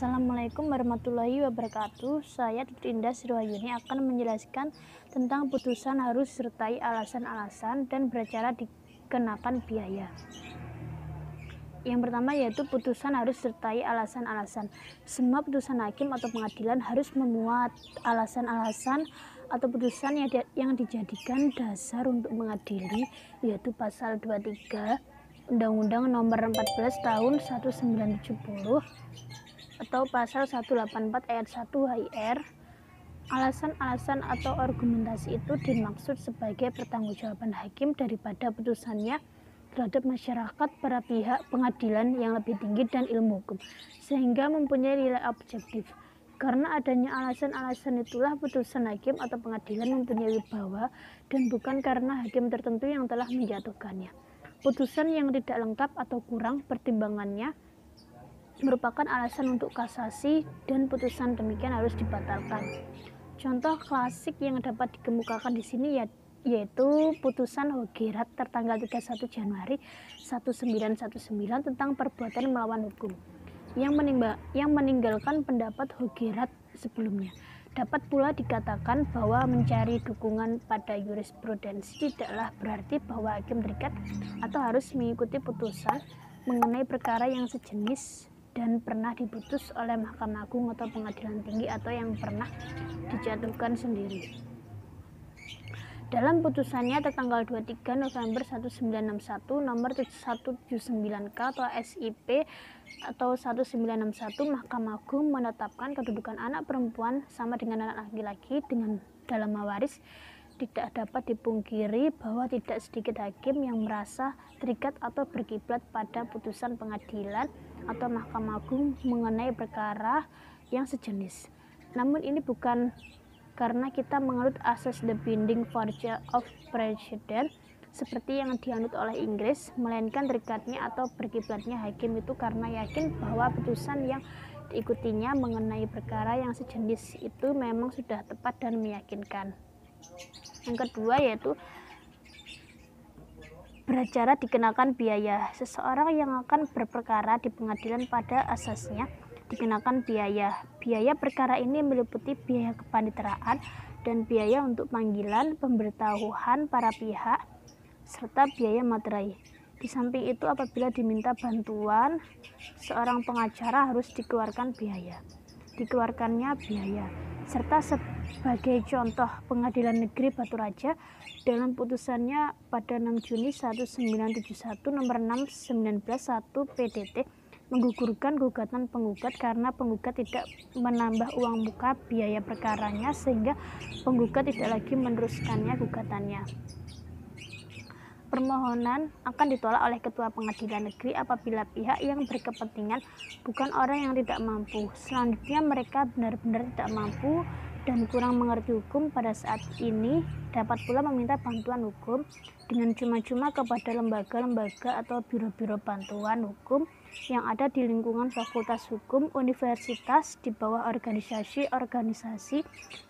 Assalamualaikum warahmatullahi wabarakatuh. Saya Tutinda Sriwayuni akan menjelaskan tentang putusan harus disertai alasan-alasan dan beracara dikenakan biaya. Yang pertama yaitu putusan harus disertai alasan-alasan. Semua putusan hakim atau pengadilan harus memuat alasan-alasan atau putusan yang dijadikan dasar untuk mengadili, yaitu pasal 23 Undang-Undang Nomor 14 Tahun 1970 atau pasal 184 ayat 1 HIR. Alasan-alasan atau argumentasi itu dimaksud sebagai pertanggungjawaban hakim daripada putusannya terhadap masyarakat, para pihak pengadilan yang lebih tinggi dan ilmu hukum, sehingga mempunyai nilai objektif. Karena adanya alasan-alasan itulah putusan hakim atau pengadilan mempunyai wibawa, dan bukan karena hakim tertentu yang telah menjatuhkannya. Putusan yang tidak lengkap atau kurang pertimbangannya merupakan alasan untuk kasasi, dan putusan demikian harus dibatalkan. Contoh klasik yang dapat dikemukakan di sini yaitu putusan Hogerat tertanggal 31 Januari 1919 tentang perbuatan melawan hukum yang meninggalkan pendapat Hogerat sebelumnya. Dapat pula dikatakan bahwa mencari dukungan pada jurisprudensi tidaklah berarti bahwa hakim terikat atau harus mengikuti putusan mengenai perkara yang sejenis dan pernah diputus oleh Mahkamah Agung atau Pengadilan Tinggi atau yang pernah dijatuhkan sendiri. Dalam putusannya tertanggal 23 November 1961 nomor 179K atau SIP atau 1961, Mahkamah Agung menetapkan kedudukan anak perempuan sama dengan anak laki-laki dengan dalam mewaris. Tidak dapat dipungkiri bahwa tidak sedikit hakim yang merasa terikat atau berkiblat pada putusan pengadilan atau Mahkamah Agung mengenai perkara yang sejenis. Namun ini bukan karena kita menganut asas the binding force of precedent seperti yang dianut oleh Inggris, melainkan terikatnya atau berkiblatnya hakim itu karena yakin bahwa putusan yang diikutinya mengenai perkara yang sejenis itu memang sudah tepat dan meyakinkan. Yang kedua yaitu beracara dikenakan biaya. Seseorang yang akan berperkara di pengadilan pada asasnya dikenakan biaya. Biaya perkara ini meliputi biaya kepaniteraan dan biaya untuk panggilan, pemberitahuan para pihak, serta biaya materai. Di samping itu, apabila diminta bantuan seorang pengacara harus dikeluarkannya biaya. Serta sebagai contoh, Pengadilan Negeri Batu Raja dalam putusannya pada 6 Juni 1971 nomor 6/19 PDT menggugurkan gugatan penggugat karena penggugat tidak menambah uang muka biaya perkaranya sehingga penggugat tidak lagi meneruskannya gugatannya. Permohonan akan ditolak oleh ketua pengadilan negeri apabila pihak yang berkepentingan bukan orang yang tidak mampu. Selanjutnya, mereka benar-benar tidak mampu dan kurang mengerti hukum pada saat ini dapat pula meminta bantuan hukum dengan cuma-cuma kepada lembaga-lembaga atau biro-biro bantuan hukum yang ada di lingkungan fakultas hukum universitas di bawah organisasi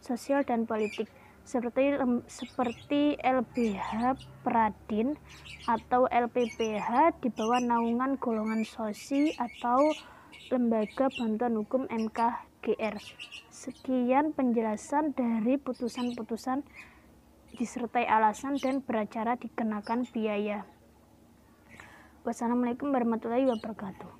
sosial dan politik seperti LBH Pradin atau LPPH di bawah naungan golongan sosi atau lembaga bantuan hukum MKGR. Sekian penjelasan dari putusan-putusan disertai alasan dan beracara dikenakan biaya. Wassalamualaikum warahmatullahi wabarakatuh.